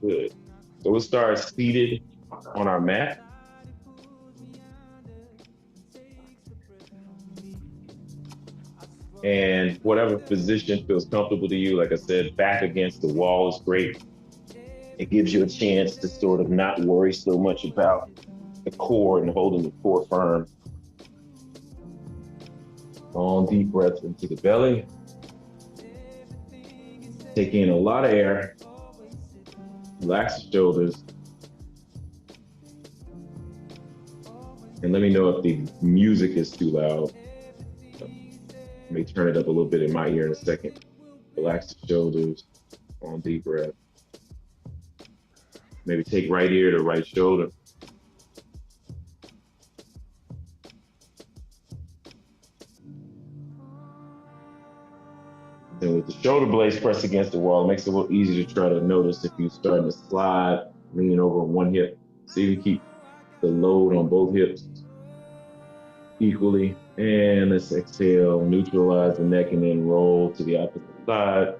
Good. So we'll start seated on our mat. And whatever position feels comfortable to you, like I said, back against the wall is great. It gives you a chance to sort of not worry so much about the core and holding the core firm. Long, deep breaths into the belly. Take in a lot of air. Relax the shoulders. And let me know if the music is too loud. Let me turn it up a little bit in my ear in a second. Relax the shoulders. Long, deep breath. Maybe take right ear to right shoulder. And with the shoulder blades pressed against the wall, it makes it a little easier to try to notice if you're starting to slide, leaning over on one hip. So you can keep the load on both hips equally. And let's exhale, neutralize the neck, and then roll to the opposite side.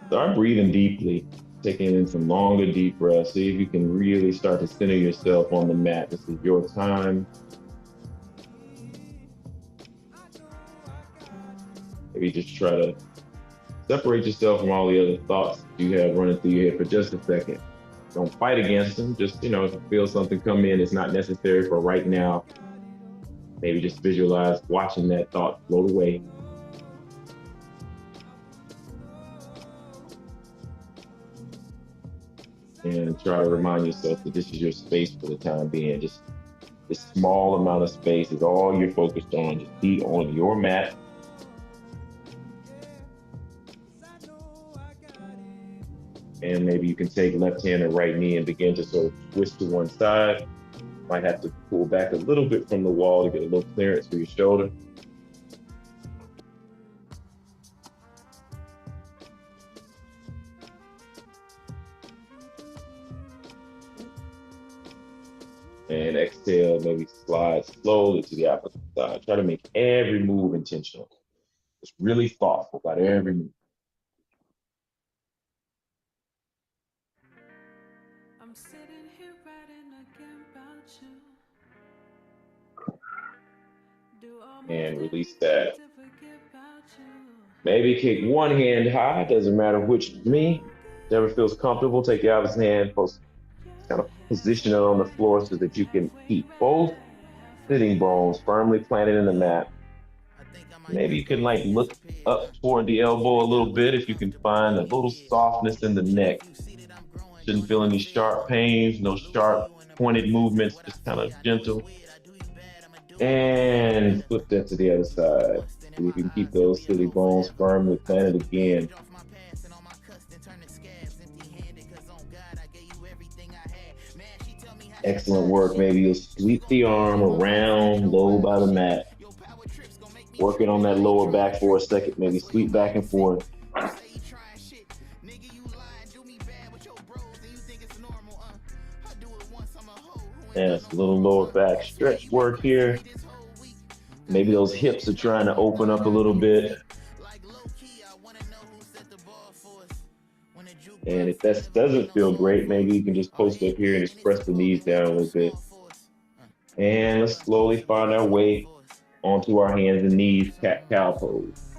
Start breathing deeply, taking in some longer, deep breaths. See if you can really start to center yourself on the mat. This is your time. Maybe just try to separate yourself from all the other thoughts you have running through your head for just a second. Don't fight against them. Just, if you feel something come in, it's not necessary for right now. Maybe just visualize watching that thought float away. And try to remind yourself that this is your space for the time being. Just this small amount of space is all you're focused on. Just be on your mat. And maybe you can take left hand and right knee and begin to sort of twist to one side. Might have to pull back a little bit from the wall to get a little clearance for your shoulder. And exhale, maybe slide slowly to the opposite side. Try to make every move intentional. Just really thoughtful about every move. I'm sitting here writing again about you. And release that. Maybe kick one hand high, doesn't matter which for me. Whatever feels comfortable, take the opposite hand, kind of position it on the floor so that you can keep both sitting bones firmly planted in the mat. Maybe you can look up toward the elbow a little bit if you can find a little softness in the neck. Shouldn't feel any sharp pains, no sharp pointed movements, just kind of gentle. And flip that to the other side. So you can keep those sitting bones firmly planted again. Excellent work. Maybe you'll sweep the arm around low by the mat. Working on that lower back for a second. Maybe sweep back and forth. And it's a little lower back stretch work here. Maybe those hips are trying to open up a little bit. And if that doesn't feel great, maybe you can just post up here and just press the knees down a little bit. And let's slowly find our way onto our hands and knees, cat-cow pose.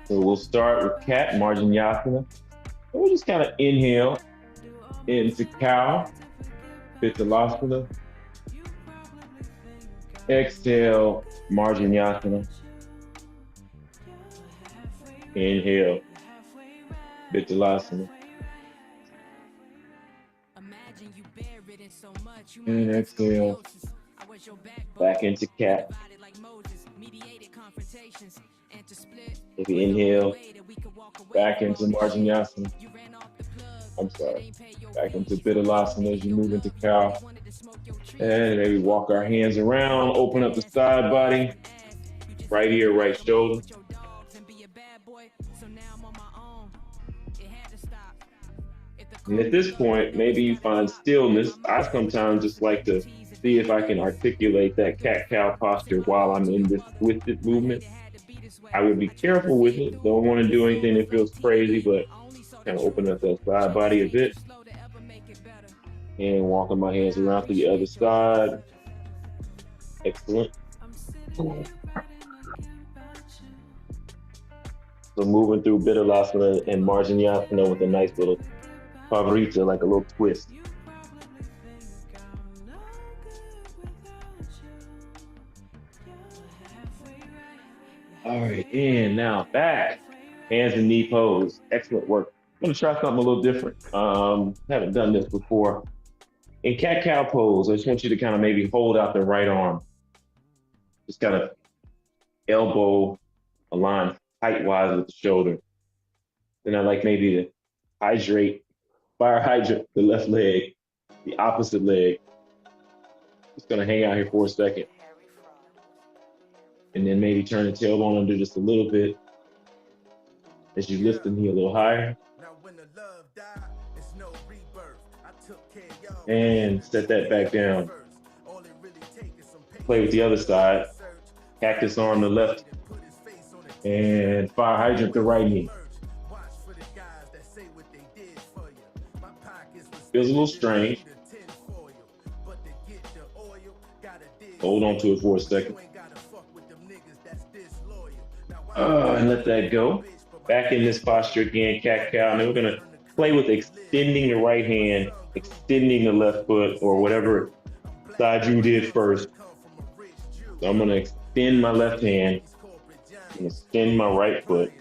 So we'll start with cat, Marjanasana. And we'll just kind of inhale into cow, Vitsalasana. Exhale, Marjanasana. Inhale, Vitsalasana. And exhale, back into cat. Maybe inhale, back into Marjanasana. I'm sorry, back into Vitsalasana as you move into cow. And maybe walk our hands around, open up the side body, right ear, right shoulder. And at this point, maybe you find stillness. I sometimes just like to see if I can articulate that cat-cow posture while I'm in this twisted movement. I would be careful with it. Don't want to do anything that feels crazy, but kind of open up that side body a bit and walking my hands around to the other side. Excellent. So moving through Bitterlasana and Marjanasana with a nice little Pavarita, like a little twist. All right, and now back. Hands and knee pose. Excellent work. I'm gonna try something a little different. Haven't done this before. In cat cow pose, I just want you to kind of maybe hold out the right arm. Just kind of elbow aligned height wise with the shoulder. Then I like maybe to fire hydrate the left leg, the opposite leg. Just gonna hang out here for a second. And then maybe turn the tailbone under just a little bit as you lift the knee a little higher. And set that back down. Play with the other side. Cactus arm the left. And fire hydrant the right knee. Feels a little strange. Hold on to it for a second. And let that go. Back in this posture again, cat cow. And then we're gonna play with extending the right hand, extending the left foot, or whatever side you did first. So I'm gonna extend my left hand and extend my right foot.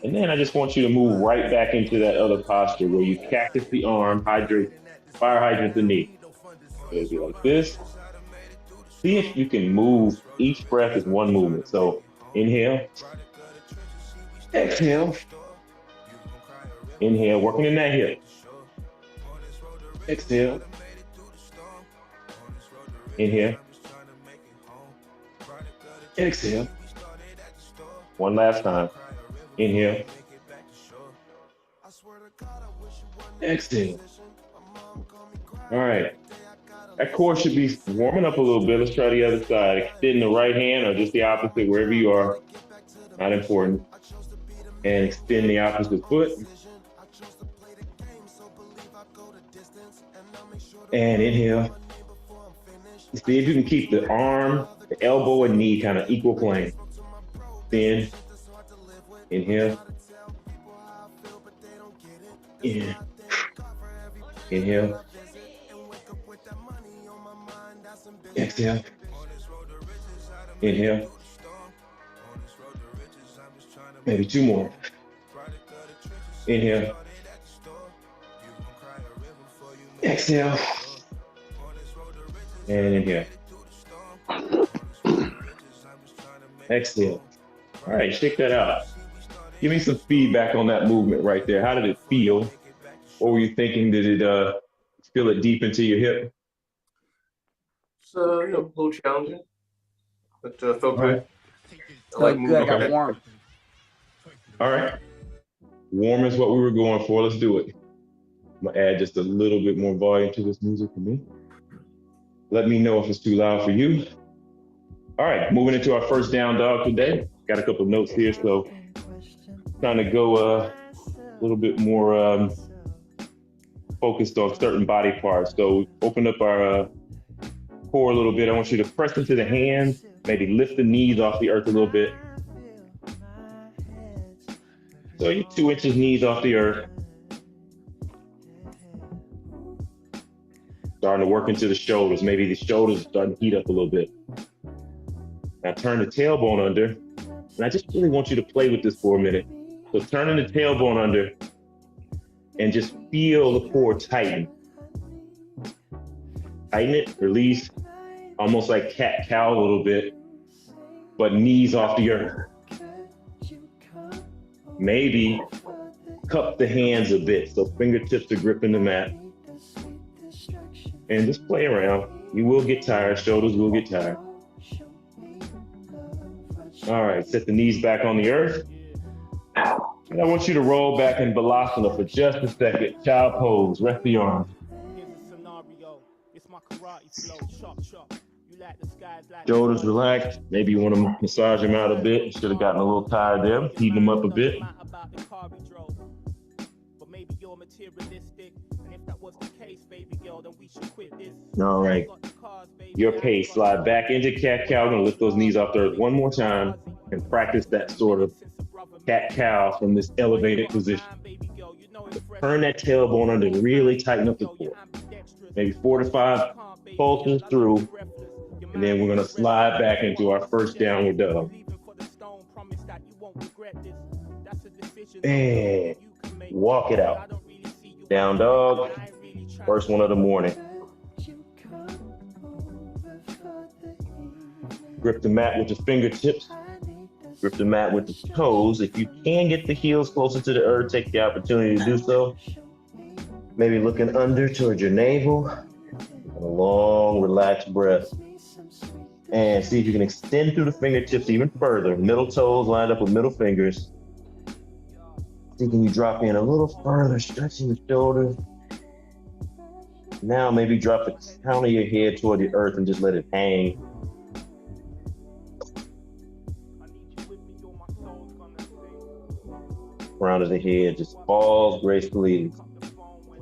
And then I just want you to move right back into that other posture where you cactus the arm, fire hydrant the knee. So it'll be like this. See if you can move. Each breath is one movement. So inhale, exhale, inhale, working in that hip. Exhale, inhale, exhale. One last time. Inhale, exhale. All right. That core should be warming up a little bit. Let's try the other side. Extend the right hand or just the opposite, wherever you are. Not important. And extend the opposite foot. And inhale. See if you can keep the arm, the elbow, and knee kind of equal plane. Then, inhale. In. Inhale. Exhale. Inhale. Maybe two more. Inhale. Exhale. And inhale. Exhale. All right, shake that out. Give me some feedback on that movement right there. How did it feel? What were you thinking? Did it feel it deep into your hip? It's a little challenging, but felt good. Good. I got warm. All right. Warm is what we were going for. Let's do it. I'm gonna add just a little bit more volume to this music for me. Let me know if it's too loud for you. All right, moving into our first down dog today. Got a couple of notes here, so trying to go a little bit more focused on certain body parts. So open up our core a little bit. I want you to press into the hands, maybe lift the knees off the earth a little bit. So you're 2 inches knees off the earth. Starting to work into the shoulders. Maybe the shoulders are starting to heat up a little bit. Now turn the tailbone under. And I just really want you to play with this for a minute. So turning the tailbone under and just feel the core tighten. Tighten it, release, almost like cat-cow a little bit, but knees off the earth. Maybe cup the hands a bit, so fingertips are gripping the mat. And just play around. You will get tired, shoulders will get tired. All right, set the knees back on the earth. And I want you to roll back in Balasana for just a second. Child pose, rest the arms. Here's a scenario. It's my karate flow, chop chop. Shoulders relaxed. Maybe you want to massage them out a bit. You should have gotten a little tired there. Heat them up a bit. All right. Your pace. Slide back into cat-cow. Gonna lift those knees off the earth one more time and practice that sort of cat-cow from this elevated position. Turn that tailbone under and really tighten up the core. Maybe 4 to 5 pulses through, and then we're gonna slide back into our first downward dog. And walk it out. Down dog, first one of the morning. Grip the mat with your fingertips. Grip the mat with the toes. If you can get the heels closer to the earth, take the opportunity to do so. Maybe looking under towards your navel. A long, relaxed breath. And see if you can extend through the fingertips even further. Middle toes lined up with middle fingers. See, can you drop in a little further, stretching the shoulders. Now maybe drop the crown of your head toward the earth and just let it hang. Crown of the head just falls gracefully,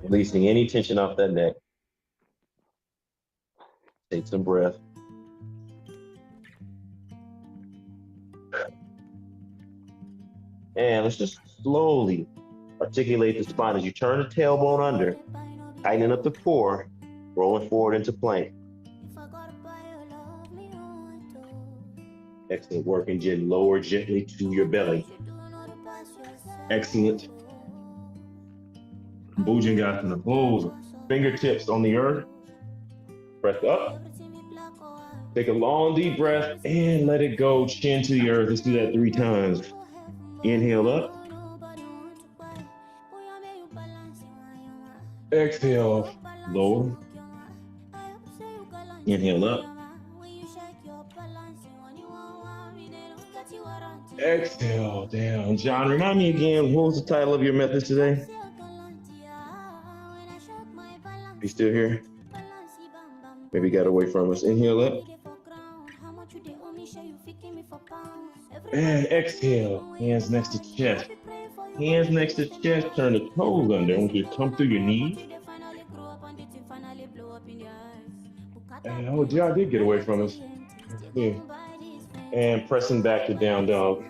releasing any tension off that neck. Take some breath. And let's just slowly articulate the spine as you turn the tailbone under, tightening up the core, rolling forward into plank. Excellent work, and then lower gently to your belly. Excellent. Bhujangasana pose. Fingertips on the earth. Breath up. Take a long deep breath and let it go. Chin to the earth. Let's do that 3 times. Inhale up. Exhale, lower. Inhale up. Exhale down. John, remind me again, what was the title of your method today? You still here? Maybe got away from us. Inhale up. And exhale. Hands next to chest. Hands next to chest. Turn the toes under. I want you to come through your knees. And oh, John did get away from us. Yeah. And pressing back to down dog.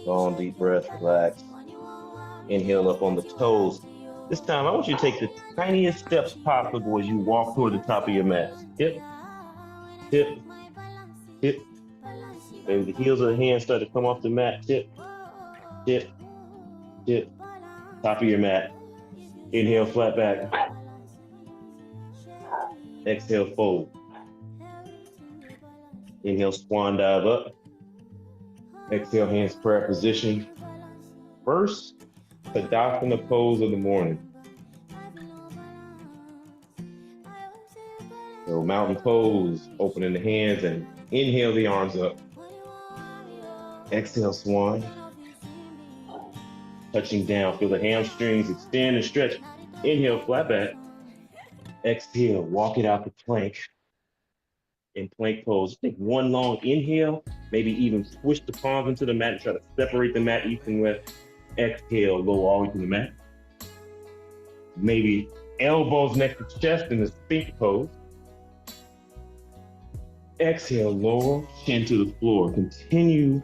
Long deep breath, relax. Inhale up on the toes. This time, I want you to take the tiniest steps possible as you walk toward the top of your mat. Hip, hip, hip. Maybe the heels of the hands start to come off the mat. Tip, tip, tip. Top of your mat. Inhale, flat back. Exhale, fold. Inhale, swan dive up. Exhale, hands prayer position. First, Tadasana pose of the morning. So mountain pose, opening the hands and inhale the arms up. Exhale, swan. Touching down, feel the hamstrings extend and stretch. Inhale, flat back. Exhale, walk it out to plank. In plank pose, take one long inhale, maybe even push the palms into the mat and try to separate the mat east and west. Exhale, lower all the way to the mat. Maybe elbows next to chest in the Sphinx pose. Exhale, lower, chin to the floor. Continue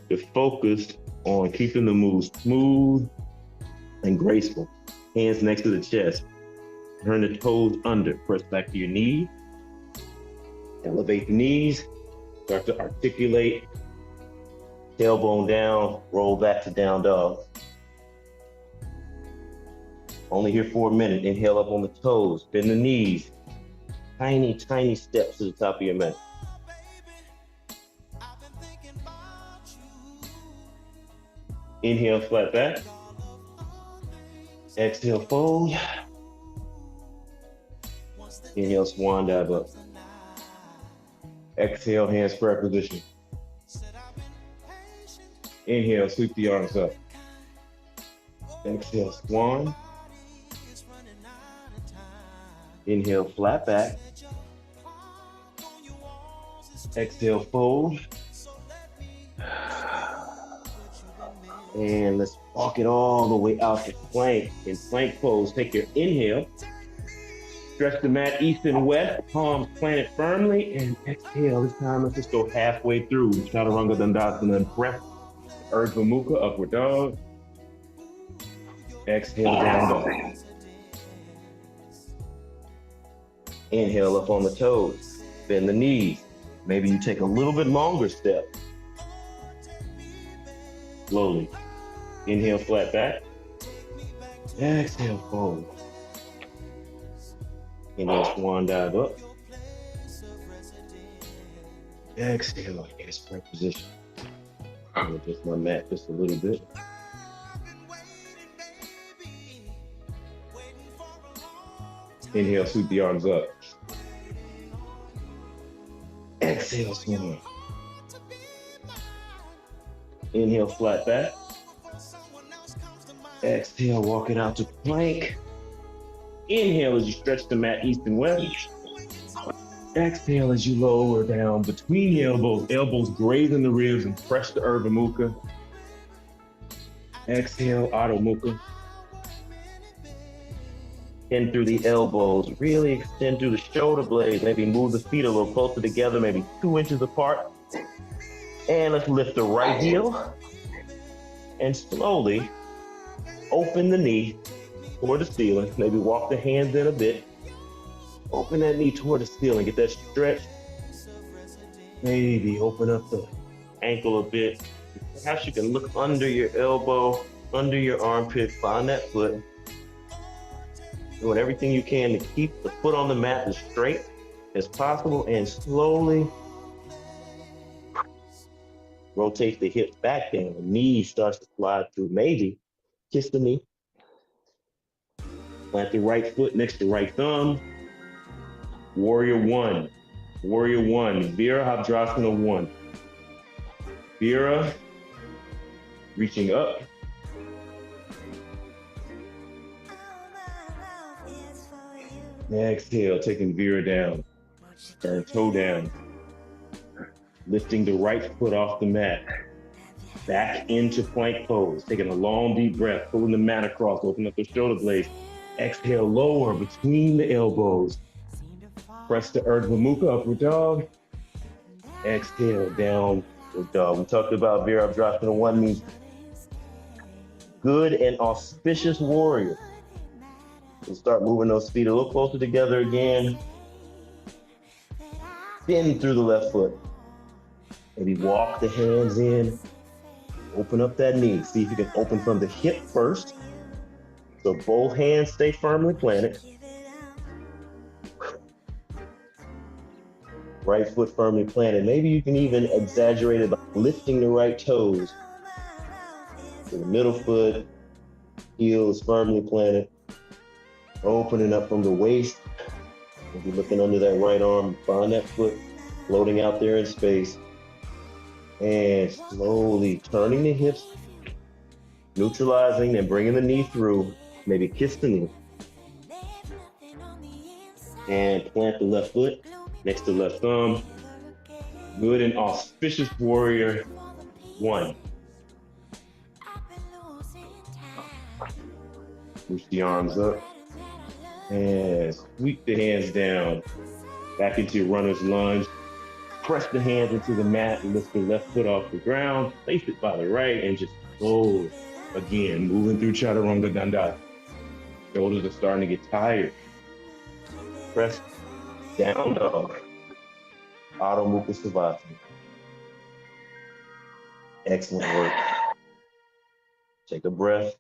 to focus on keeping the move smooth and graceful. Hands next to the chest. Turn the toes under. Press back to your knees. Elevate the knees. Start to articulate. Tailbone down. Roll back to down dog. Only here for a minute. Inhale up on the toes. Bend the knees. Tiny, tiny steps to the top of your mat. Inhale, flat back. Exhale, fold. Inhale, swan dive up. Exhale, hands prayer position. Inhale, sweep the arms up. Exhale, swan. Inhale, flat back. Exhale, fold. And let's walk it all the way out to plank. In plank pose, take your inhale. Stretch the mat east and west, palms planted firmly, and exhale. This time, let's just go halfway through. Chaturanga Dandasana, breath, Urdhva Mukha, upward dog. Exhale, down dog. Inhale up on the toes, bend the knees. Maybe you take a little bit longer step. Slowly. Inhale, flat back. Exhale, fold. Inhale, swan dive up. Exhale, handspring position. I'm gonna adjust my mat just a little bit. Inhale, sweep the arms up. Exhale, swan. Inhale, flat back. Exhale, walk it out to plank. Inhale as you stretch the mat east and west. Exhale as you lower down between the elbows. Elbows grazing the ribs and press the Urdhva Mukha. Exhale, Adho Mukha. In through the elbows, really extend through the shoulder blades. Maybe move the feet a little closer together, maybe 2 inches apart. And let's lift the right heel and slowly open the knee toward the ceiling. Maybe walk the hands in a bit. Open that knee toward the ceiling, get that stretch. Maybe open up the ankle a bit. Perhaps you can look under your elbow, under your armpit, find that foot. Doing everything you can to keep the foot on the mat as straight as possible, and slowly rotate the hips back down. The knee starts to slide through. Maybe kiss the knee. Plant the right foot next to right thumb. Warrior one. Warrior one. Virabhadrasana 1. Vira, reaching up. Exhale, taking Vira down. Turn toe down. Lifting the right foot off the mat. Back into plank pose. Taking a long deep breath, pulling the mat across, open up the shoulder blades. Exhale, lower between the elbows. Press the Urdhva Mukha, upward dog. Exhale, down dog. We talked about Virabhadrasana 1 means good and auspicious warrior. We'll start moving those feet a little closer together again. Bend through the left foot. Maybe walk the hands in. Open up that knee. See if you can open from the hip first. So both hands stay firmly planted. Right foot firmly planted. Maybe you can even exaggerate it by lifting the right toes. So the middle foot, heel is firmly planted. Opening up from the waist. Maybe looking under that right arm, find that foot floating out there in space. And slowly turning the hips, neutralizing and bringing the knee through. Maybe kiss the knee. And plant the left foot next to left thumb. Good and auspicious warrior 1. Push the arms up. And sweep the hands down. Back into your runner's lunge. Press the hands into the mat and lift the left foot off the ground. Place it by the right and just flow. Again, moving through Chaturanga Dandasana. Shoulders are starting to get tired. Press down dog. Adho Mukha Savasana. Excellent work. Take a breath.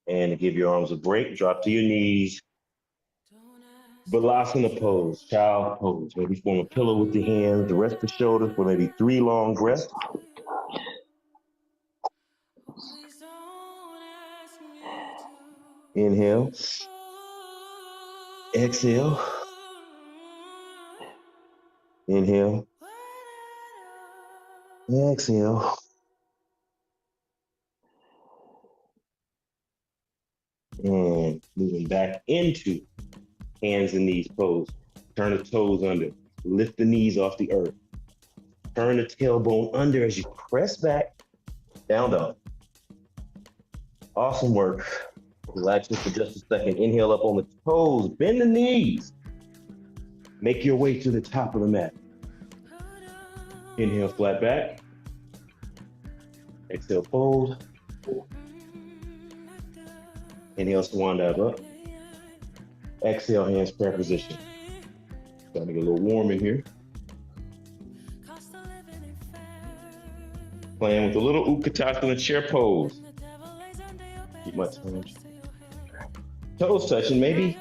And to give your arms a break, drop to your knees. Balasana pose, child pose. Maybe form a pillow with your hands, the rest of the shoulders for maybe 3 long breaths. Inhale. Exhale. Inhale. Exhale. And moving back into hands and knees pose. Turn the toes under. Lift the knees off the earth. Turn the tailbone under as you press back. Down dog. Awesome work. Relax just for just a second. Inhale up on the toes. Bend the knees. Make your way to the top of the mat. Inhale, flat back. Exhale, fold. Inhale, swan dive up. Exhale, hands prayer position. Starting to get a little warm in here. Playing with a little Utkatasana chair pose. Keep my toes touching, maybe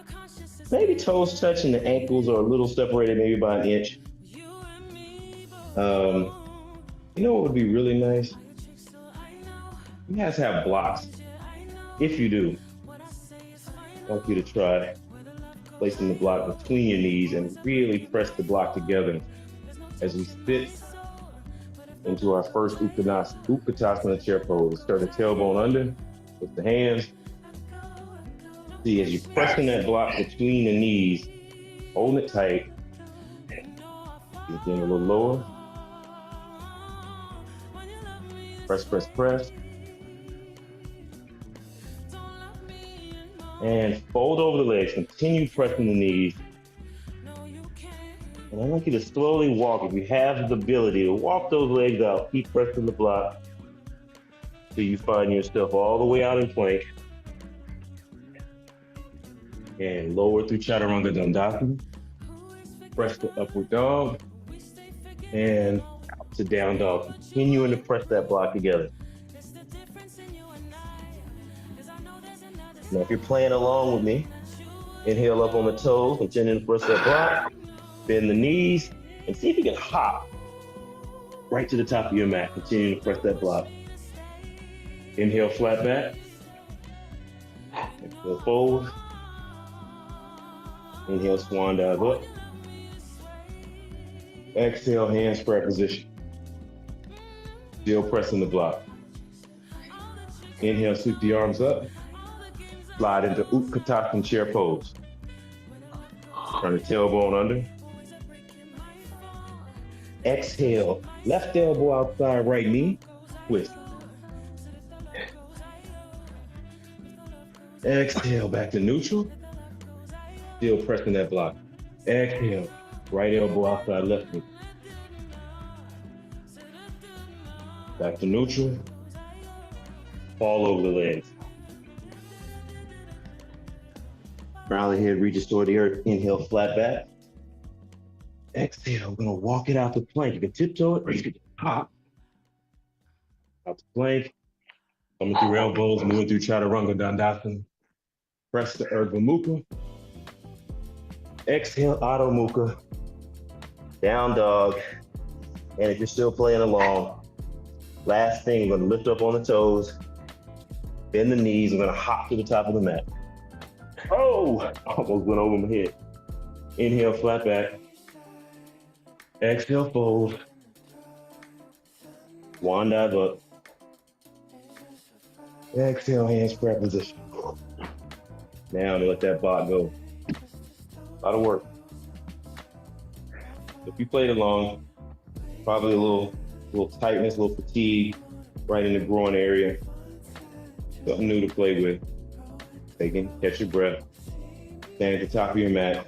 toes touching the ankles are a little separated, maybe by an inch. You know what would be really nice? You guys have blocks. If you do, I want you to try placing the block between your knees and really press the block together as we sit into our first Utkatasana chair pose. Start the tailbone under with the hands. See, as you're pressing that block between the knees, holding it tight. Again, a little lower. Press, press, press. And fold over the legs. Continue pressing the knees. And I want you to slowly walk. If you have the ability to walk those legs out, keep pressing the block till you find yourself all the way out in plank. And lower through Chaturanga Dandasana. Press the upward dog. And out to down dog. Continuing to press that block together. Now, if you're playing along with me, inhale up on the toes, continue to press that block. Bend the knees, and see if you can hop right to the top of your mat. Continue to press that block. Inhale, flat back. Exhale, fold. Inhale, swan dive up. Exhale, hands prayer position. Still pressing the block. Inhale, sweep the arms up. Slide into Utkatasana chair pose. Turn the tailbone under. Exhale, left elbow outside right knee, twist. Exhale, back to neutral. Still pressing that block. Exhale, right elbow outside left knee. Back to neutral. Fall over the legs. Crown of the head reaches toward the earth. Inhale, flat back. Exhale, we're gonna walk it out the plank. You can tiptoe it or you can hop. Out the plank. Coming through elbows, moving through Chaturanga Dandasana. Press the Urdhva Mukha. Exhale, Adho Mukha. Down dog. And if you're still playing along, last thing, we're gonna lift up on the toes, bend the knees, we're gonna hop to the top of the mat. Oh, almost went over my head. Inhale, flat back. Exhale, fold. Swan dive up. Exhale, hands prayer position. Now let that block go. A lot of work. If you played along, probably a little tightness, a little fatigue right in the groin area. Something new to play with. Again, catch your breath. Stand at the top of your mat.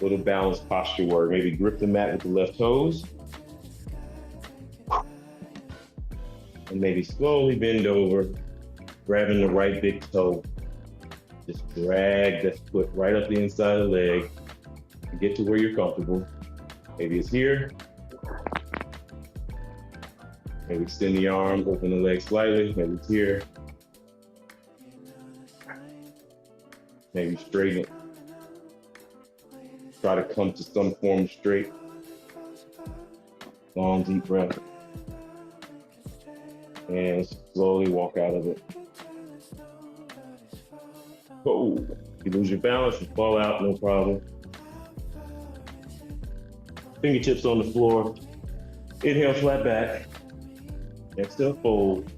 Little balanced posture work. Maybe grip the mat with the left toes. And maybe slowly bend over, grabbing the right big toe. Just drag that foot right up the inside of the leg to get to where you're comfortable. Maybe it's here. Maybe extend the arm, open the leg slightly. Maybe it's here. Maybe straighten it. Try to come to some form of straight. Long, deep breath. And slowly walk out of it. Oh, if you lose your balance, you fall out, no problem. Fingertips on the floor. Inhale, flat back. Exhale, fold.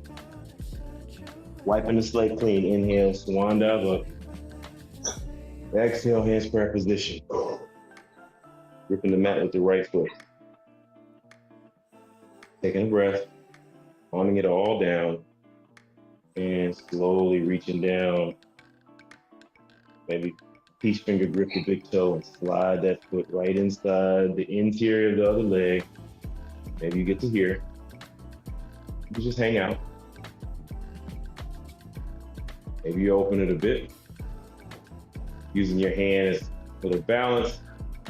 Wiping the slate clean. Inhale, swan dive up. Exhale, hands prayer position. Gripping the mat with the right foot. Taking a breath, calming it all down, and slowly reaching down. Maybe peach finger grip the big toe and slide that foot right inside the interior of the other leg. Maybe you get to here. You can just hang out. Maybe you open it a bit, using your hands for the balance.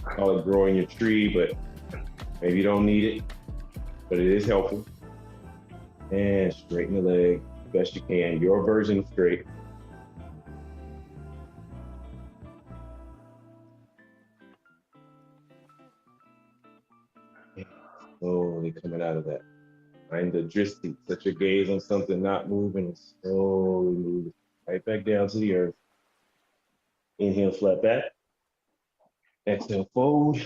Call it growing your tree, but maybe you don't need it, but it is helpful. And straighten the leg best you can, your version of straight. And slowly coming out of that. Find the drishti, set your gaze on something not moving, and slowly move it right back down to the earth. Inhale, flat back. Exhale, fold.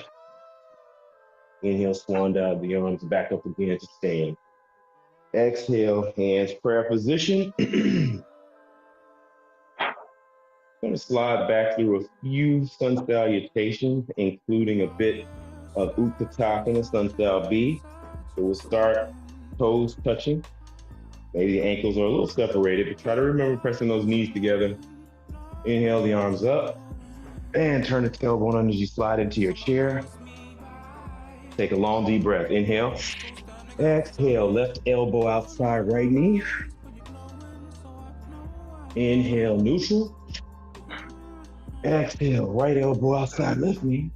Inhale, swan dive the arms back up again to stand. Exhale, hands prayer position. Going to slide back through a few sun salutations, including a bit of Utkatasana, sun sal B. So we'll start toes touching. Maybe the ankles are a little separated, but try to remember pressing those knees together. Inhale the arms up and turn the tailbone under as you slide into your chair. Take a long deep breath. Inhale. Exhale, left elbow outside right knee. Inhale, neutral. Exhale, right elbow outside left knee.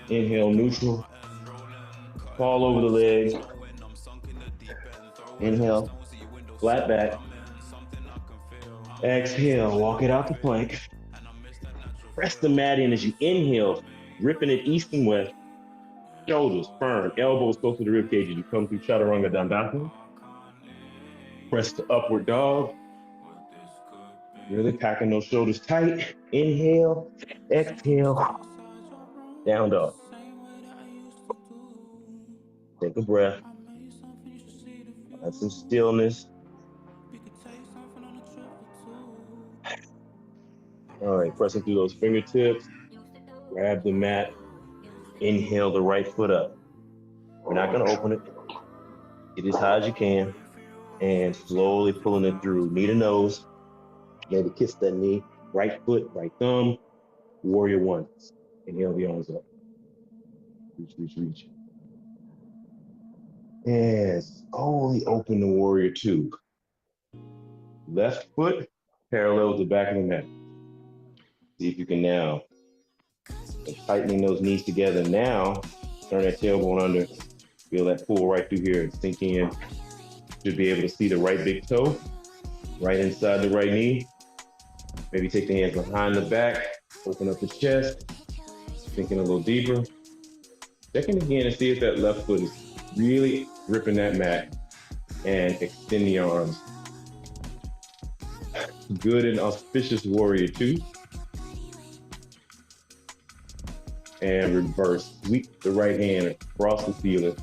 Inhale, neutral. Fall over the legs. Inhale, flat back. Exhale, walk it out the plank. Press the mat in as you inhale, ripping it east and west. Shoulders firm, elbows close to the rib cage as you come through Chaturanga Dandasana. Press the upward dog. Really packing those shoulders tight. Inhale, exhale, down dog. Take a breath. Find some stillness. All right, pressing through those fingertips. Grab the mat. Inhale the right foot up. We're not gonna open it. Get as high as you can. And slowly pulling it through. Knee to nose. Maybe kiss that knee. Right foot, right thumb. Warrior one. Inhale the arms up. Reach, reach, reach. And slowly open the warrior two. Left foot parallel with the back of the mat. See if you can now, tightening those knees together. Now, turn that tailbone under. Feel that pull right through here and sink in. Should be able to see the right big toe, right inside the right knee. Maybe take the hands behind the back, open up the chest, sinking a little deeper. Checking again and see if that left foot is really gripping that mat, and extend the arms. Good and auspicious warrior two. And reverse, sweep the right hand across the ceiling.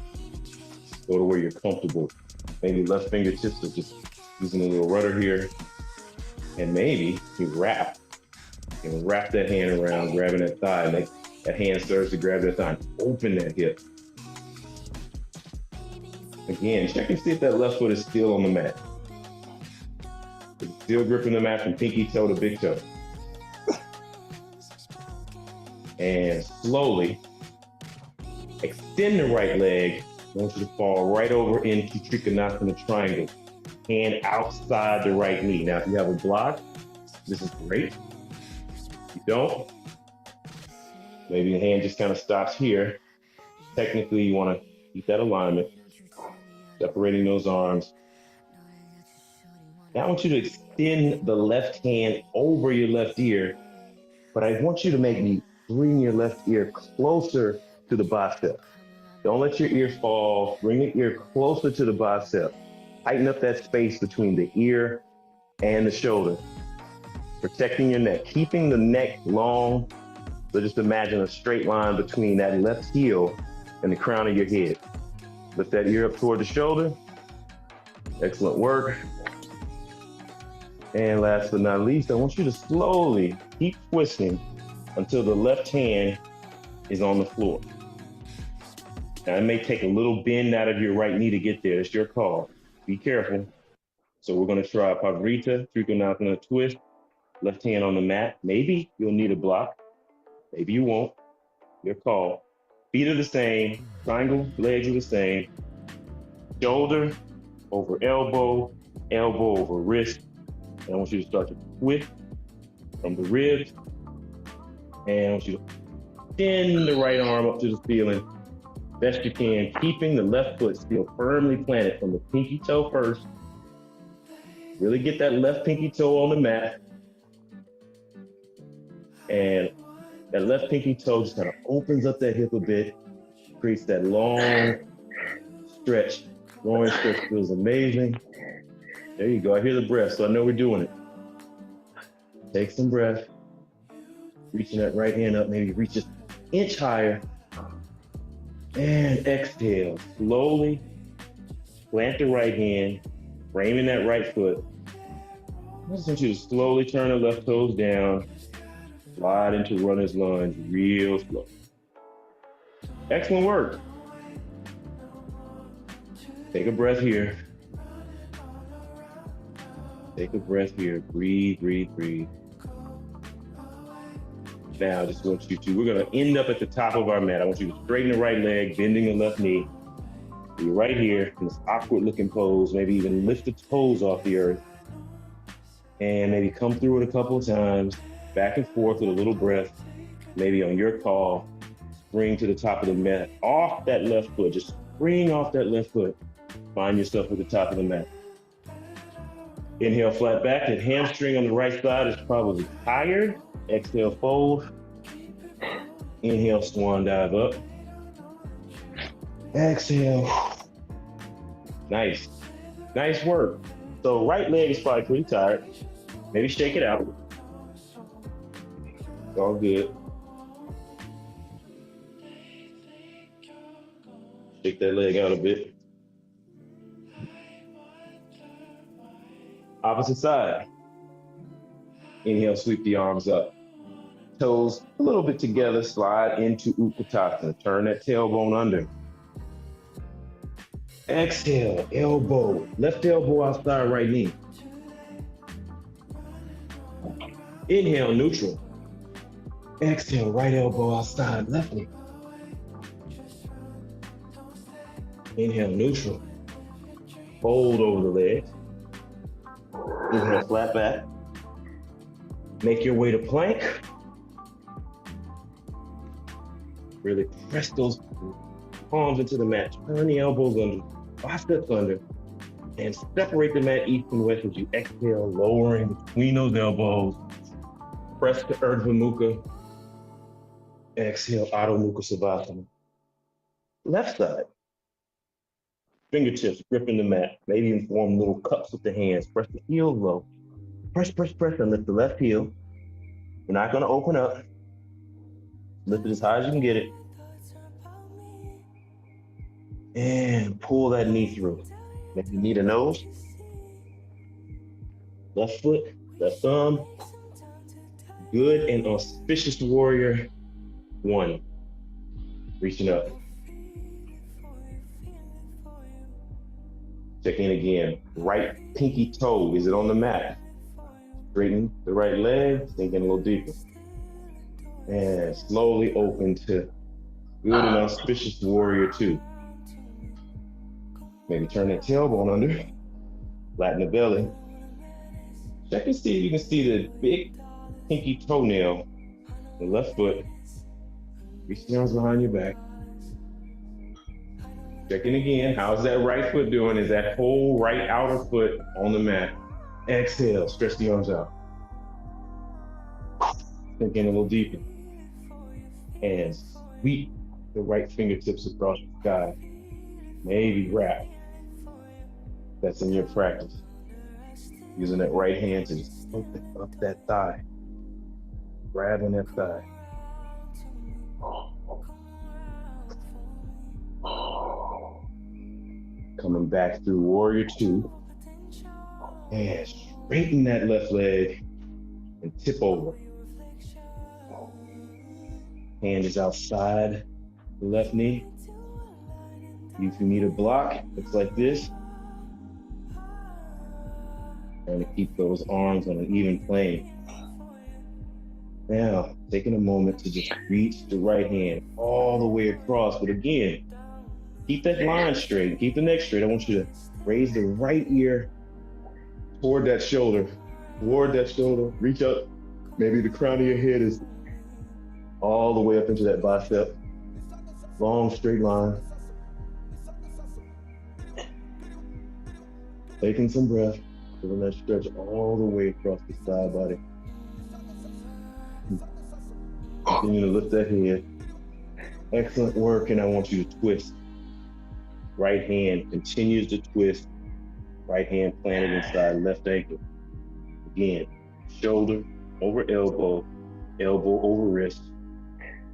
Go to where you're comfortable. Maybe left fingertips are just using a little rudder here. And maybe you wrap. You know, wrap that hand around, grabbing that thigh. Like that hand starts to grab that thigh. Open that hip. Again, check and see if that left foot is still on the mat. It's still gripping the mat from pinky toe to big toe. And slowly extend the right leg. I want you to fall right over into Trikonasana triangle. Hand outside the right knee. Now, if you have a block, this is great. If you don't, maybe the hand just kind of stops here. Technically, you want to keep that alignment, separating those arms. Now I want you to extend the left hand over your left ear, but I want you to maybe bring your left ear closer to the bicep. Don't let your ear fall. Bring the ear closer to the bicep. Tighten up that space between the ear and the shoulder. Protecting your neck, keeping the neck long. So just imagine a straight line between that left heel and the crown of your head. Lift that ear up toward the shoulder. Excellent work. And last but not least, I want you to slowly keep twisting until the left hand is on the floor. Now, it may take a little bend out of your right knee to get there. It's your call. Be careful. So we're going to try Pavrita, Trikonasana twist, left hand on the mat. Maybe you'll need a block. Maybe you won't. Your call. Feet are the same. Triangle legs are the same. Shoulder over elbow, elbow over wrist. And I want you to start to twist from the ribs. And I want you to bend the right arm up to the ceiling best you can, keeping the left foot still firmly planted from the pinky toe first. Really get that left pinky toe on the mat. And that left pinky toe just kind of opens up that hip a bit, creates that long stretch. Groin stretch feels amazing. There you go. I hear the breath, so I know we're doing it. Take some breath. Reaching that right hand up, maybe reach just an inch higher. And exhale. Slowly plant the right hand, framing that right foot. I just want you to slowly turn the left toes down, slide into runner's lunge real slow. Excellent work. Take a breath here. Take a breath here. Breathe, breathe, breathe. Now, I just want you to, we're going to end up at the top of our mat. I want you to straighten the right leg, bending the left knee. You're right here in this awkward looking pose. Maybe even lift the toes off the earth. And maybe come through it a couple of times, back and forth with a little breath. Maybe on your call, spring to the top of the mat, off that left foot. Just spring off that left foot. Find yourself at the top of the mat. Inhale, flat back. That hamstring on the right side is probably tired. Exhale, fold. Inhale, swan dive up. Exhale. Nice. Nice work. So right leg is probably pretty tired. Maybe shake it out. It's all good. Shake that leg out a bit. Opposite side. Inhale, sweep the arms up. Toes a little bit together, slide into Utkatasana. Turn that tailbone under. Exhale, elbow. Left elbow outside right knee. Inhale, neutral. Exhale, right elbow outside left knee. Inhale, neutral. Fold over the legs. Inhale, flat back. Make your way to plank. Really press those palms into the mat. Turn the elbows under, biceps under, and separate the mat east and west as you exhale, lowering between those elbows. Press to Urdhva Mukha. Exhale, Adho Mukha Savasana. Left side. Fingertips gripping the mat. Maybe even form little cups with the hands. Press the heels low. Press, press, press, and lift the left heel. You're not gonna open up. Lift it as high as you can get it. And pull that knee through. Make the knee to nose. Left foot, left thumb. Good and auspicious warrior 1. Reaching up. Check in again. Right pinky toe, is it on the mat? Straighten the right leg, sink in a little deeper. And slowly open to good and auspicious warrior 2. Maybe turn that tailbone under, flatten the belly. Check and see if you can see the big pinky toenail, the left foot. Reach the arms behind your back. Checking again, how's that right foot doing? Is that whole right outer foot on the mat? Exhale, stretch the arms out. Sink in a little deeper. And sweep the right fingertips across the sky. Maybe wrap. That's in your practice. Using that right hand to just open up that thigh. Grabbing that thigh. Coming back through warrior 2. And straighten that left leg and tip over. Hand is outside the left knee. If you need a block, looks like this. Trying to keep those arms on an even plane. Now, taking a moment to just reach the right hand all the way across. But again, keep that line straight, keep the neck straight. I want you to raise the right ear toward that shoulder, reach up. Maybe the crown of your head is all the way up into that bicep. Long, straight line. Taking some breath, feeling that stretch all the way across the side body. Continue to lift that head. Excellent work, and I want you to twist. Right hand continues to twist. Right hand planted inside left ankle. Again, shoulder over elbow, elbow over wrist.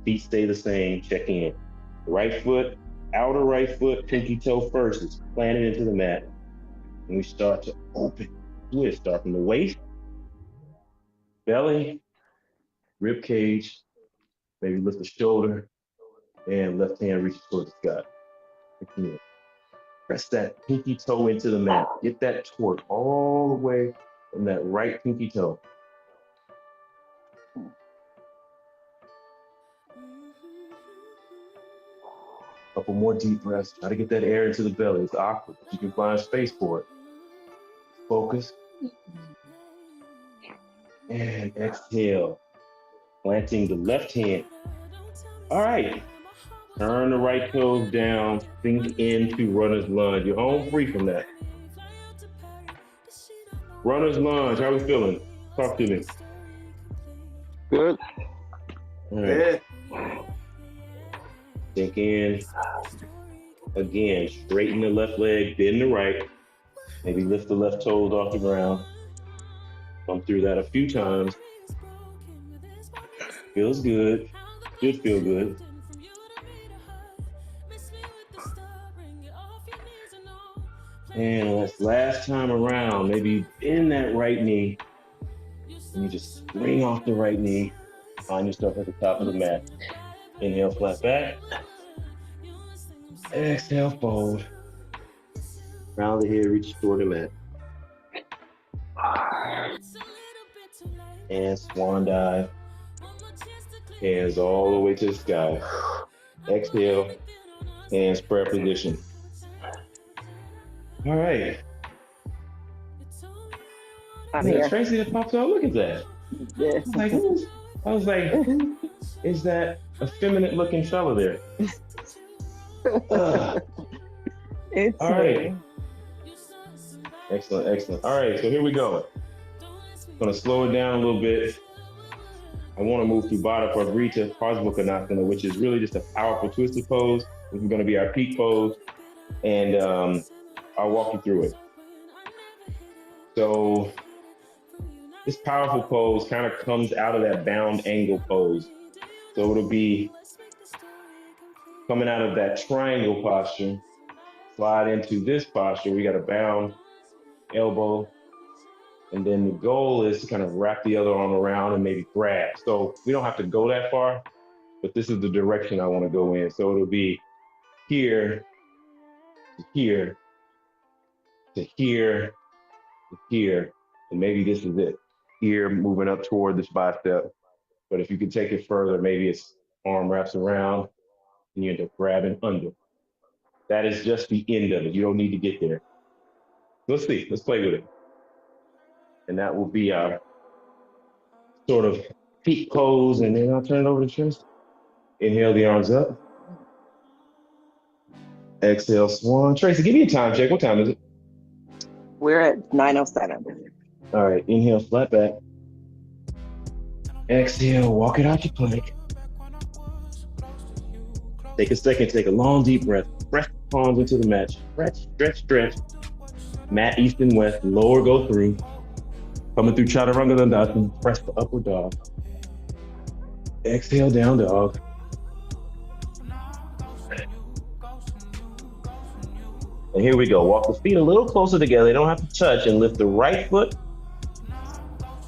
Feet stay the same, check in. Right foot, outer right foot, pinky toe first. It's planted into the mat. And we start to open, twist, start from the waist, belly, rib cage, maybe lift the shoulder, and left hand reaches towards the sky. Again. Press that pinky toe into the mat. Get that torque all the way from that right pinky toe. Couple more deep breaths. Try to get that air into the belly. It's awkward, but you can find space for it. Focus. And exhale. Planting the left hand. All right. Turn the right toes down. Sink into runner's lunge. You're home free from that. Runner's lunge. How we feeling? Talk to me. Good. All right. Sink in. Again, straighten the left leg, bend the right. Maybe lift the left toes off the ground. Come through that a few times. Feels good. Should feel good. And last time around, maybe bend that right knee. And you just spring off the right knee. Find yourself at the top of the mat. Inhale, flat back. Exhale, fold. Round the head, reach toward the mat. And swan dive. Hands all the way to the sky. Exhale, hands prayer position. All right. I'm here. Tracy that pops out, look at that. Yeah. I was like, is that a feminine looking fella there? It's all right. Excellent, excellent. All right, so here we go. Gonna slow it down a little bit. I want to move through Baddha Pravrita Parsvakonasana, which is really just a powerful twisted pose. This is gonna be our peak pose. And I'll walk you through it. So this powerful pose kind of comes out of that bound angle pose. So it'll be coming out of that triangle posture, slide into this posture. We got a bound elbow. And then the goal is to kind of wrap the other arm around and maybe grab. So we don't have to go that far, but this is the direction I want to go in. So it'll be here, to here, to here, to here, and maybe this is it. Here, moving up toward this bicep. But if you can take it further, maybe it's arm wraps around and you end up grabbing under. That is just the end of it. You don't need to get there. Let's see, let's play with it. And that will be our sort of peak pose, and then I'll turn it over to Tracy. Inhale the arms up. Exhale, swan. Tracy, give me a time check. What time is it? We're at 9:07. All right, inhale, flat back. Exhale, walk it out your plank. Take a second, take a long deep breath. Press the palms into the mat. Stretch, stretch, stretch. Mat east and west, lower go through. Coming through Chaturanga Dandasana, press the upward dog. Exhale, down dog. And here we go. Walk the feet a little closer together. They don't have to touch, and lift the right foot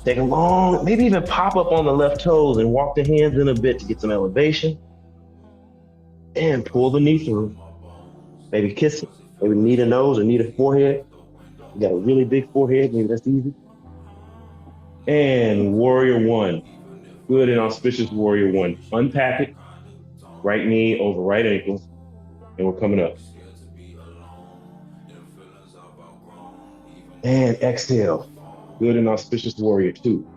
Take a long, maybe even pop up on the left toes and walk the hands in a bit to get some elevation. And pull the knee through. Maybe kiss it. Maybe knee to nose or knee to forehead. You got a really big forehead, maybe that's easy. And warrior one. Good and auspicious warrior one. Unpack it. Right knee over right ankle. And we're coming up. And exhale. Good and auspicious warrior two.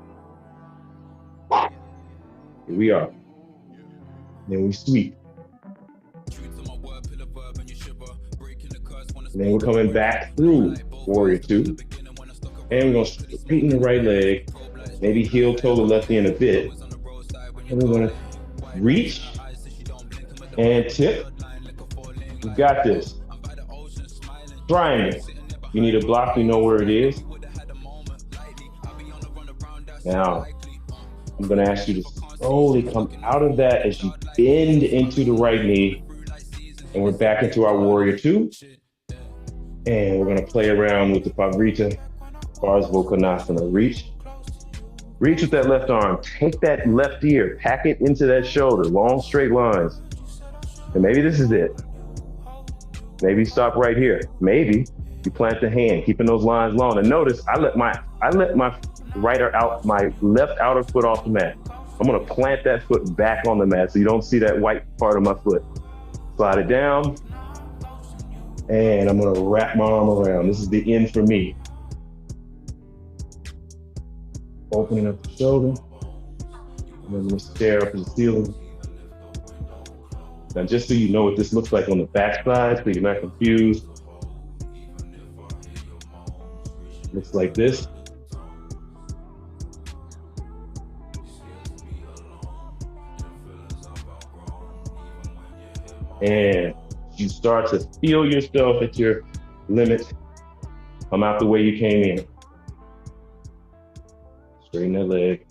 Here we are. Then we sweep. And then we're coming back through warrior two. And we're going to straighten the right leg. Maybe heel toe the left knee in a bit. And we're going to reach and tip. You got this. Triangle. You need a block, you know where it is. Now, I'm going to ask you to slowly come out of that as you bend into the right knee. And we're back into our warrior two. And we're going to play around with the Parivrtta Parsvakonasana. Reach. Reach with that left arm. Take that left ear. Pack it into that shoulder. Long, straight lines. And maybe this is it. Maybe stop right here. Maybe you plant the hand, keeping those lines long. And notice I let my left outer foot off the mat. I'm going to plant that foot back on the mat so you don't see that white part of my foot. Slide it down. And I'm going to wrap my arm around. This is the end for me. Opening up the shoulder. And then I'm going to stare up at the ceiling. Now, just so you know what this looks like on the back side, so you're not confused. Looks like this. And you start to feel yourself at your limit. Come out the way you came in. Straighten that leg.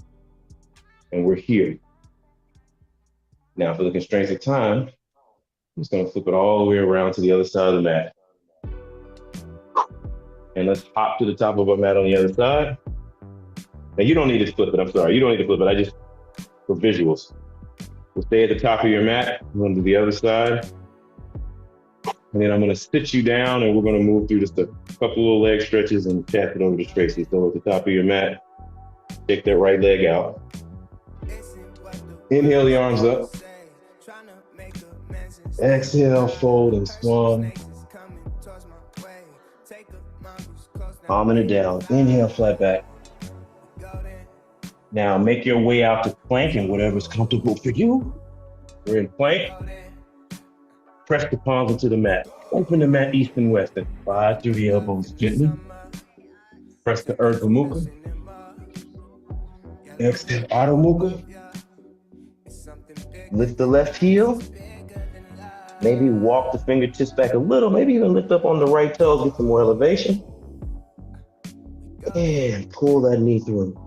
And we're here. Now, for the constraints of time, I'm just going to flip it all the way around to the other side of the mat. And let's hop to the top of our mat on the other side. Now, you don't need to flip it. I'm sorry. You don't need to flip it. I just, for visuals. We'll stay at the top of your mat. I'm going to do the other side. And then I'm going to sit you down and we're going to move through just a couple little leg stretches and tap it over to Tracy. So at the top of your mat, take that right leg out. Inhale the arms up. Exhale, fold and swan. Palming it down. Inhale, flat back. Now make your way out to plank and whatever's comfortable for you. We're in plank. Press the palms into the mat. Open the mat east and west and slide through the elbows gently. Press the Urdhva Mukha. Exhale, Adho Mukha. Lift the left heel. Maybe walk the fingertips back a little. Maybe even lift up on the right toes, get some more elevation. And pull that knee through.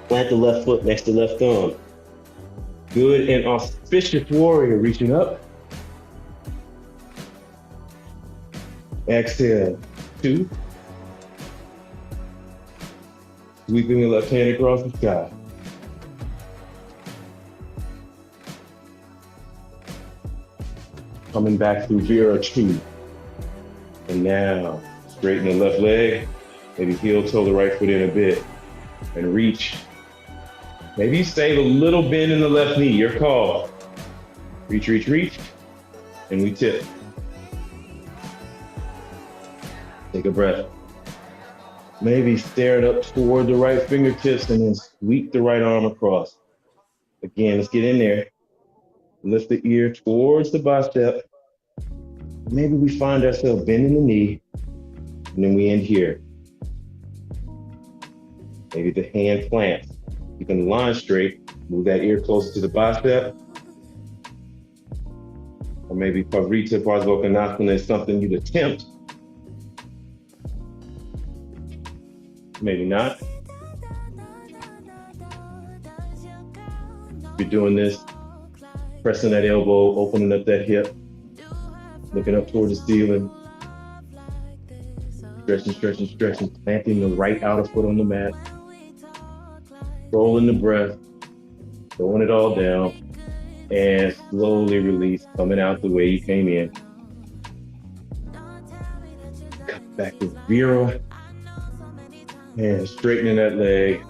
Plant the left foot next to left thumb. Good and auspicious warrior, reaching up. Exhale, two. Sweeping the left hand across the sky. Coming back through Vira two. And now, straighten the left leg. Maybe heel toe the right foot in a bit. And reach. Maybe you save a little bend in the left knee, your call. Reach, reach, reach. And we tip. Take a breath. Maybe staring up toward the right fingertips and then sweep the right arm across. Again, let's get in there. Lift the ear towards the bicep. Maybe we find ourselves bending the knee, and then we end here. Maybe the hand plants. Keeping the line straight, move that ear closer to the bicep. Or maybe Parivrtta Parsvakonasana is something you'd attempt. Maybe not. If you're doing this, pressing that elbow, opening up that hip, looking up toward the ceiling. stretching, planting the right outer foot on the mat, rolling the breath, throwing it all down, and slowly release, coming out the way you came in. Come back to Vera, and straightening that leg.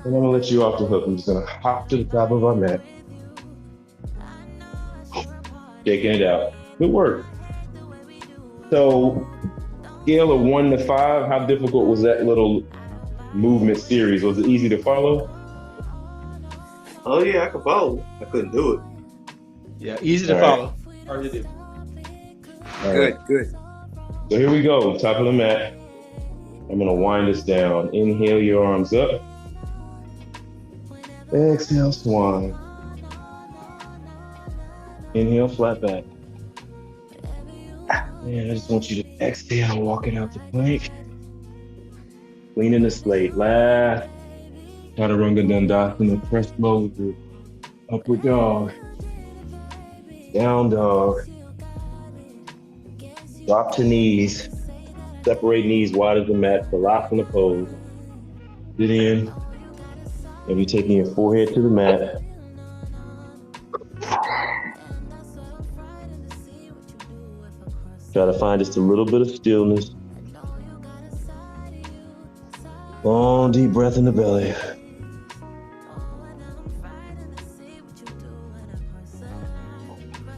And I'm gonna let you off the hook. I'm just gonna hop to the top of our mat, shaking it out. Good work. So, scale of 1 to 5, how difficult was that little movement series? Was it easy to follow? Oh yeah, I could follow. I couldn't do it. Yeah, easy to All follow. Hard to do. All Good, right. good. So here we go, top of the mat. I'm gonna wind this down. Inhale your arms up. Exhale, swan. Inhale, flat back. And I just want you to exhale, walking out the plank. Cleaning the slate. Last. Chaturanga Dandasana. Press slowly through. Upward dog. Down dog. Drop to knees. Separate knees wide as the mat. Balasana pose. Sit in. Maybe taking your forehead to the mat. Try to find just a little bit of stillness. Long, deep breath in the belly.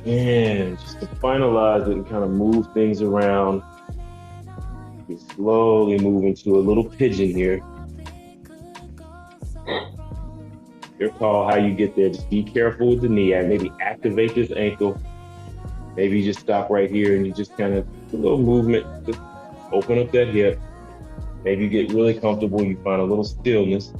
And just to finalize it and kind of move things around, you slowly move into a little pigeon here. Your call how you get there. Just be careful with the knee. And maybe activate this ankle. Maybe you just stop right here and you just kind of do a little movement. Just open up that hip. Maybe you get really comfortable. You find a little stillness.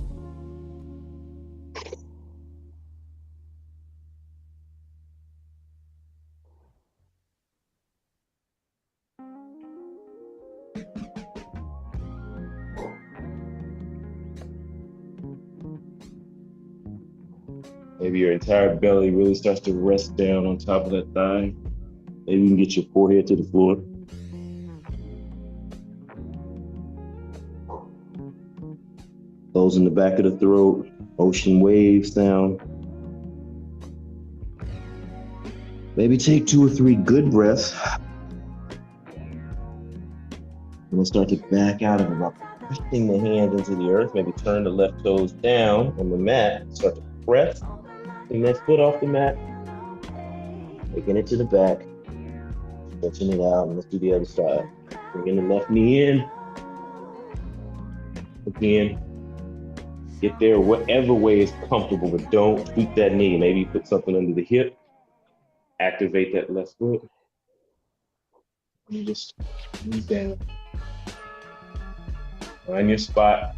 Maybe your entire belly really starts to rest down on top of that thigh. Maybe you can get your forehead to the floor. Closing the back of the throat, ocean wave sound. Maybe take 2 or 3 good breaths. And then start to back out of it, about pushing the hands into the earth. Maybe turn the left toes down on the mat. Start to press the next foot off the mat. Taking it to the back. Stretching it out, and let's do the other side. Bringing the left knee in. Again, get there whatever way is comfortable, but don't tweak that knee. Maybe you put something under the hip. Activate that left foot. And you just move down. Find your spot.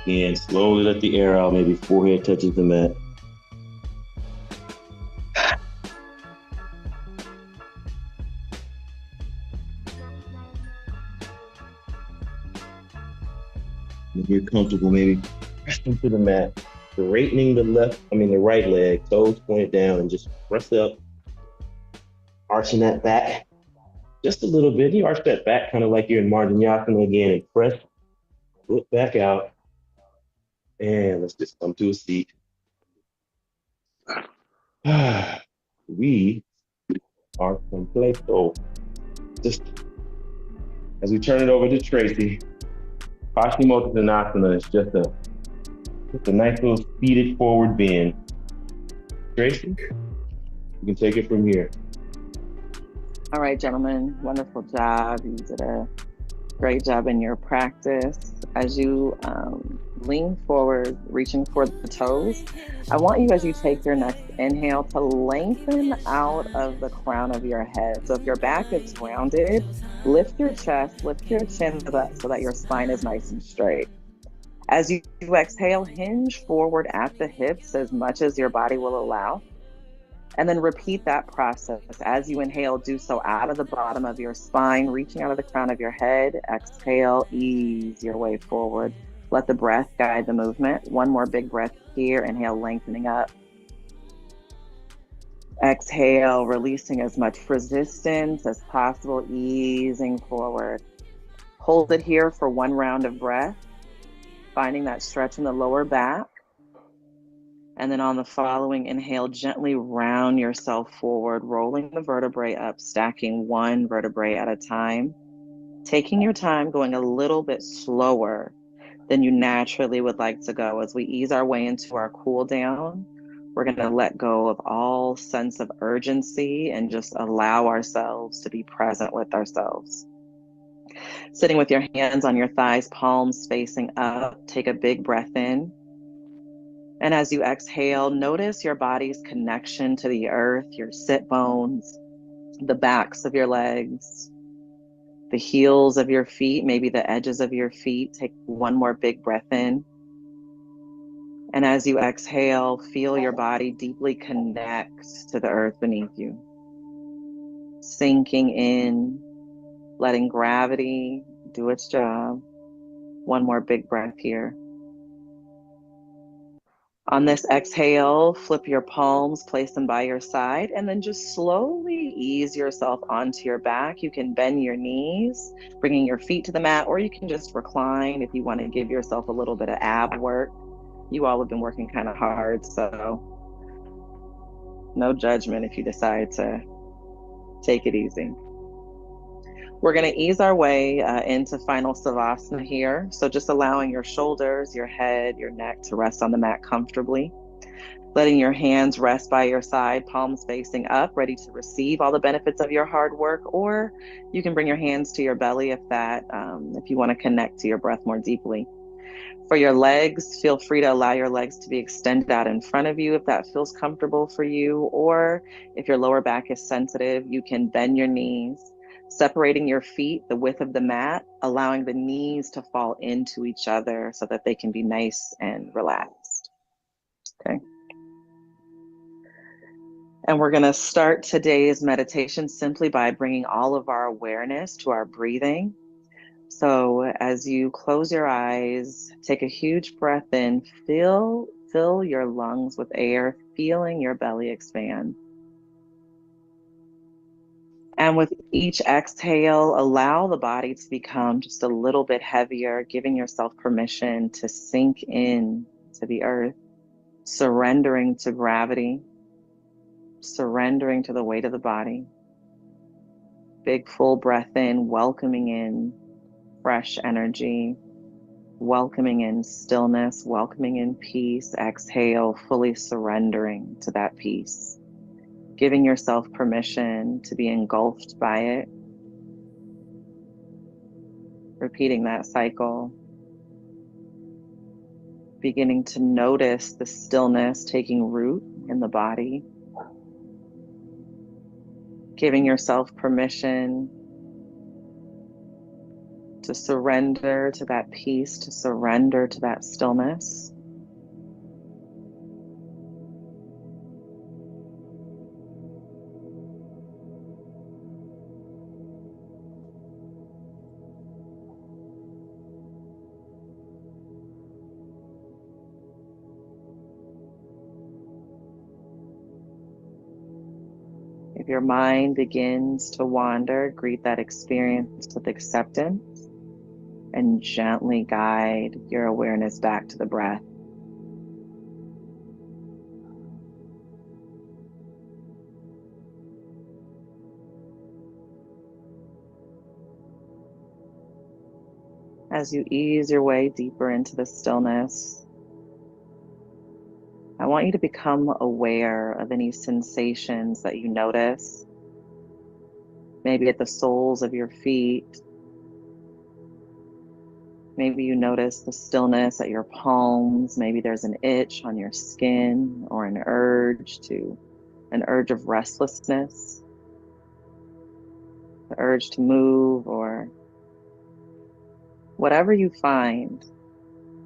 And slowly let the air out, maybe forehead touches the mat. If you're comfortable, maybe press into the mat, straightening the right leg, toes pointed down, and just press up, arching that back just a little bit. You arch that back kind of like you're in Marjanasana again, and press, look back out. And let's just come to a seat. We are complete. So just as we turn it over to Tracy, Paschimottanasana is just a nice little seated forward bend. Tracy, you can take it from here. All right, gentlemen, wonderful job. You did a great job in your practice. As you lean forward, reaching for the toes, I want you, as you take your next inhale, to lengthen out of the crown of your head. So if your back is rounded, lift your chest, lift your chin so that your spine is nice and straight. As you exhale, hinge forward at the hips as much as your body will allow. And then repeat that process. As you inhale, do so out of the bottom of your spine, reaching out of the crown of your head. Exhale, ease your way forward. Let the breath guide the movement. One more big breath here. Inhale, lengthening up. Exhale, releasing as much resistance as possible, easing forward. Hold it here for one round of breath, finding that stretch in the lower back. And then on the following inhale, gently round yourself forward, rolling the vertebrae up, stacking one vertebrae at a time. Taking your time, going a little bit slower than you naturally would like to go. As we ease our way into our cool down, we're going to let go of all sense of urgency and just allow ourselves to be present with ourselves. Sitting with your hands on your thighs, palms facing up, take a big breath in. And as you exhale, notice your body's connection to the earth, your sit bones, the backs of your legs, the heels of your feet, maybe the edges of your feet. Take one more big breath in. And as you exhale, feel your body deeply connect to the earth beneath you. Sinking in, letting gravity do its job. One more big breath here. On this exhale, flip your palms, place them by your side, and then just slowly ease yourself onto your back. You can bend your knees, bringing your feet to the mat, or you can just recline if you want to give yourself a little bit of ab work. You all have been working kind of hard, so no judgment if you decide to take it easy. We're going to ease our way into final Savasana here. So just allowing your shoulders, your head, your neck to rest on the mat comfortably. Letting your hands rest by your side, palms facing up, ready to receive all the benefits of your hard work. Or you can bring your hands to your belly if you want to connect to your breath more deeply. For your legs, feel free to allow your legs to be extended out in front of you if that feels comfortable for you. Or if your lower back is sensitive, you can bend your knees, separating your feet the width of the mat, allowing the knees to fall into each other so that they can be nice and relaxed. Okay. And we're going to start today's meditation simply by bringing all of our awareness to our breathing. So as you close your eyes, take a huge breath in, fill your lungs with air, feeling your belly expand. And with each exhale, allow the body to become just a little bit heavier, giving yourself permission to sink in to the earth, surrendering to gravity, surrendering to the weight of the body. Big full breath in, welcoming in fresh energy, welcoming in stillness, welcoming in peace. Exhale, fully surrendering to that peace, giving yourself permission to be engulfed by it. Repeating that cycle, beginning to notice the stillness taking root in the body, giving yourself permission to surrender to that peace, to surrender to that stillness. If your mind begins to wander, greet that experience with acceptance and gently guide your awareness back to the breath. As you ease your way deeper into the stillness, I want you to become aware of any sensations that you notice, maybe at the soles of your feet. Maybe you notice the stillness at your palms. Maybe there's an itch on your skin or an urge of restlessness, the urge to move, or whatever you find.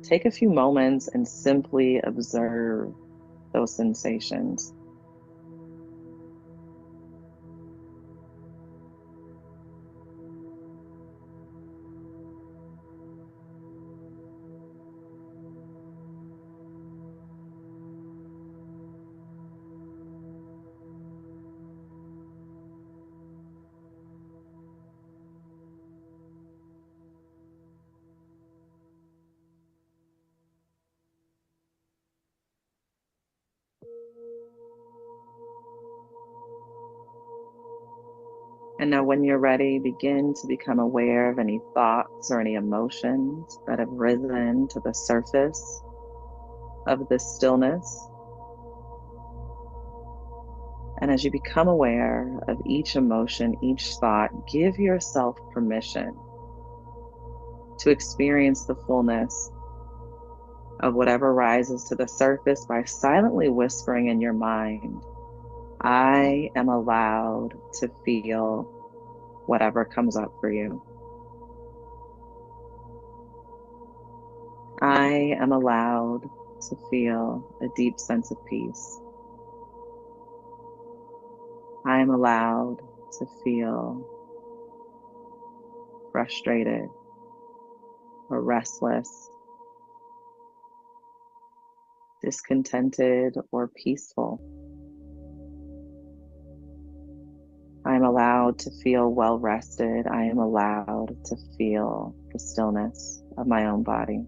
Take a few moments and simply observe those sensations. And now when you're ready, begin to become aware of any thoughts or any emotions that have risen to the surface of this stillness. And as you become aware of each emotion, each thought, give yourself permission to experience the fullness of whatever rises to the surface by silently whispering in your mind, I am allowed to feel whatever comes up for you. I am allowed to feel a deep sense of peace. I am allowed to feel frustrated or restless, discontented or peaceful. I am allowed to feel well rested. I am allowed to feel the stillness of my own body.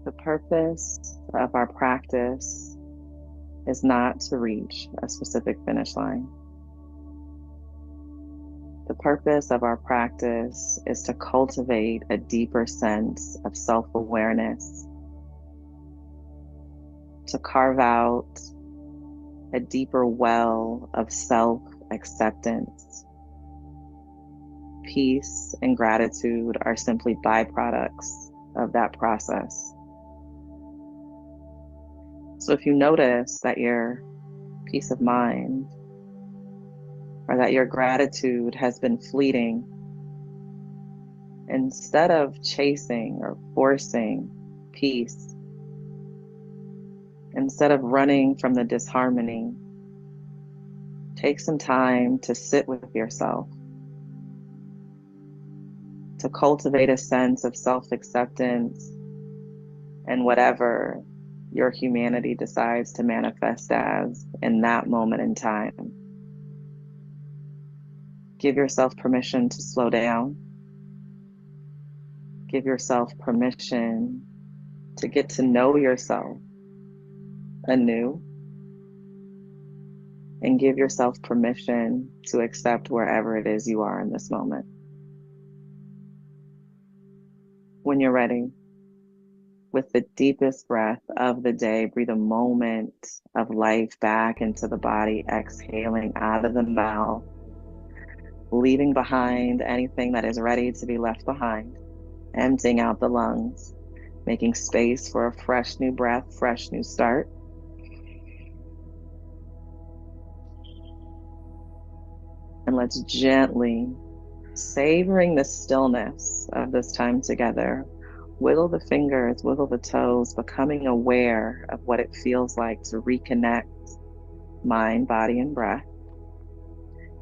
The purpose of our practice is not to reach a specific finish line. The purpose of our practice is to cultivate a deeper sense of self-awareness, to carve out a deeper well of self-acceptance. Peace and gratitude are simply byproducts of that process. So if you notice that your peace of mind or that your gratitude has been fleeting, instead of chasing or forcing peace, instead of running from the disharmony, take some time to sit with yourself, to cultivate a sense of self-acceptance and whatever your humanity decides to manifest as in that moment in time. Give yourself permission to slow down. Give yourself permission to get to know yourself anew. And give yourself permission to accept wherever it is you are in this moment. When you're ready, with the deepest breath of the day, breathe a moment of life back into the body, exhaling out of the mouth, leaving behind anything that is ready to be left behind, emptying out the lungs, making space for a fresh new breath, fresh new start. And let's gently, savoring the stillness of this time together, wiggle the fingers, wiggle the toes, becoming aware of what it feels like to reconnect mind, body, and breath.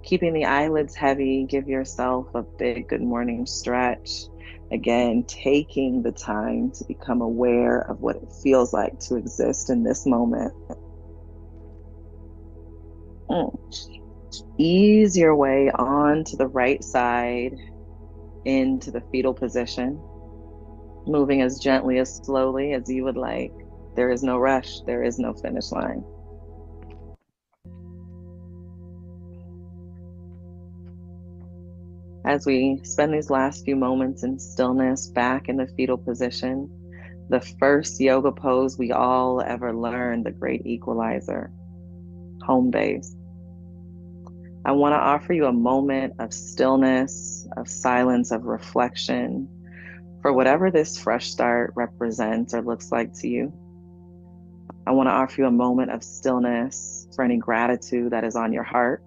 Keeping the eyelids heavy, give yourself a big good morning stretch. Again, taking the time to become aware of what it feels like to exist in this moment. Ease your way onto the right side into the fetal position, moving as gently, as slowly as you would like. There is no rush, there is no finish line. As we spend these last few moments in stillness back in the fetal position, the first yoga pose we all ever learned, the great equalizer, home base. I want to offer you a moment of stillness, of silence, of reflection for whatever this fresh start represents or looks like to you. I want to offer you a moment of stillness for any gratitude that is on your heart.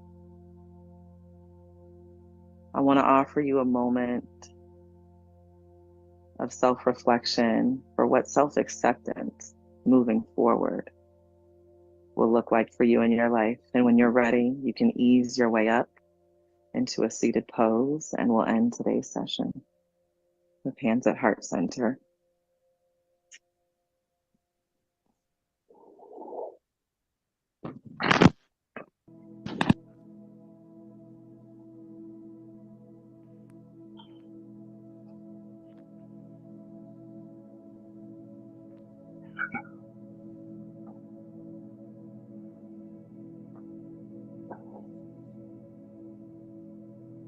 I want to offer you a moment of self-reflection for what self-acceptance moving forward will look like for you in your life. And when you're ready, you can ease your way up into a seated pose, and we'll end today's session with hands at heart center.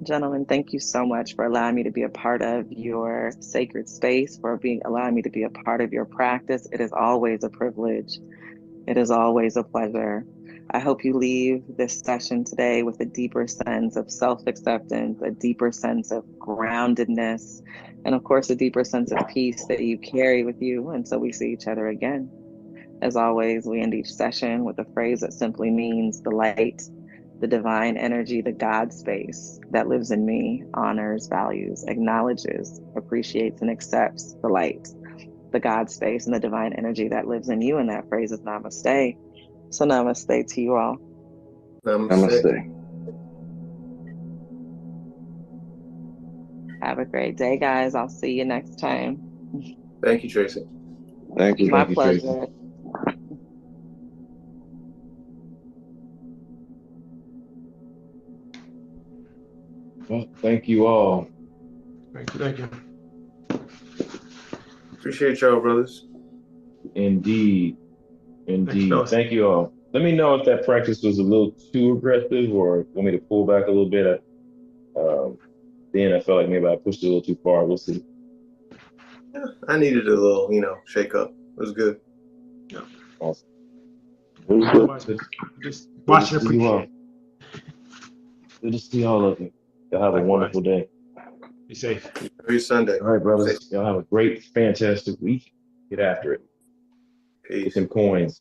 Gentlemen, thank you so much for allowing me to be a part of your sacred space, for allowing me to be a part of your practice. It is always a privilege. It is always a pleasure. I hope you leave this session today with a deeper sense of self-acceptance, a deeper sense of groundedness, and of course, a deeper sense of peace that you carry with you until we see each other again. As always, we end each session with a phrase that simply means the light, the divine energy, the God space that lives in me honors, values, acknowledges, appreciates, and accepts the light, the God space, and the divine energy that lives in you. And that phrase is namaste. So namaste to you all. Namaste. Have a great day, guys. I'll see you next time. Thank you, Tracy. Thank you. My Thank you, Tracy. pleasure. Well, thank you all. Thank you. Thank you. Appreciate y'all, brothers. Indeed. Indeed. fellas. Thank you all. Let me know if that practice was a little too aggressive or want me to pull back a little bit. Then I felt like maybe I pushed it a little too far. We'll see. Yeah, I needed a little, shake up. It was good. Awesome. It was good. Just watch and Good to see you all. appreciate. Good to see all of you. Y'all have a Likewise. wonderful day. Be safe. Happy Sunday. All right, brothers. Y'all have a great, fantastic week. Get after it. Peace. Get them coins.